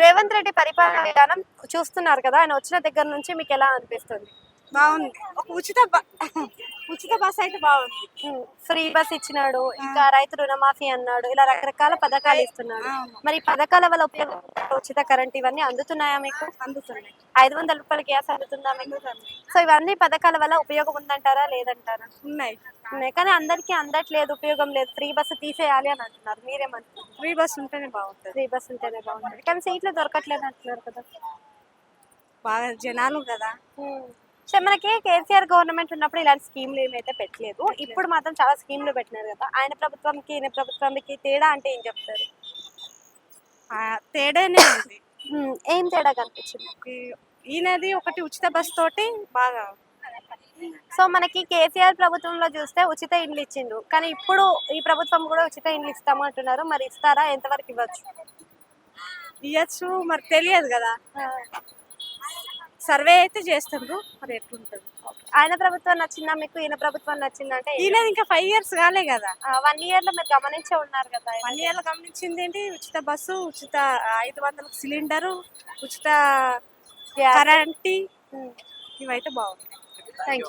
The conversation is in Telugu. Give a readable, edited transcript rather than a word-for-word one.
రేవంత్ రెడ్డి పరిపాలన విధానం చూస్తున్నారు కదా, ఆయన వచ్చిన దగ్గర నుంచి మీకు ఎలా అనిపిస్తుంది? బాగుంది. ఒక ఉచిత బస్ అయితే బాగుంది. ఫ్రీ బస్ ఇచ్చినాడు, ఇంకా రైతు రుణమాఫీ అన్నాడు, ఇలా రకరకాల పథకాలు ఇస్తున్నాడు. మరి ఈ పథకాల వల్ల ఉపయోగం, ఉచిత కరెంట్ ఇవన్నీ అందుతున్నాయా మీకు? అందుతున్నాయి. 500 రూపాయల గ్యాస్ అందుతుందా మీకు? సో ఇవన్నీ పథకాల వల్ల ఉపయోగం ఉందంటారా లేదంటారా? ఉన్నాయి. కానీ అందరికీ అందట్లేదు, ఉపయోగం లేదు, ఫ్రీ బస్సు తీసేయాలి అని అంటున్నారు. మీరేమంటారు? ఫ్రీ బస్ ఉంటేనే బాగుంటది. ఫ్రీ బస్ ఉంటేనే బాగుంటుంది, కానీ సీట్లు దొరకట్లేదు అంటున్నారు కదా. బాగా జనాలు కదా. సో మనకి కేసీఆర్ గవర్నమెంట్ ఉన్నప్పుడు ఇలాంటి స్కీమ్లు ఏమైతే పెట్టలేదు, ఇప్పుడు మాత్రం చాలా స్కీమ్లు పెట్టినారు కదా. ఆయన ప్రభుత్వంకి ఈయన ప్రభుత్వానికి తేడా అంటే ఏం చెప్తారు? తేడానే ఉంది. ఏం తేడా కనిపించింది? ఈయనది ఒకటి ఉచిత బస్ తోటి బాగా. సో మనకి కేసీఆర్ ప్రభుత్వంలో చూస్తే ఉచిత ఇండ్లు ఇచ్చిండు, కానీ ఇప్పుడు ఈ ప్రభుత్వం కూడా ఉచిత ఇండ్లు ఇస్తాము అంటున్నారు. మరి ఇస్తారా? ఎంతవరకు ఇవ్వచ్చు? ఇవ్వచ్చు, మరి తెలియదు కదా. సర్వే అయితే చేస్తుండ్రు, మరి ఎట్లుంటది. ఆయన ప్రభుత్వం నచ్చిందా మీకు, ఈయన ప్రభుత్వం నచ్చిందంటే? ఈయనది ఇంకా 5 years కాలే కదా. 1 year లో మీరు గమనించే ఉన్నారు కదా. 1 year లో గమనించింది ఏంటి? ఉచిత బస్సు, ఉచిత 500 సిలిండరు, ఉచిత కరెంట్, ఇవైతే బాగుంది. Thank you.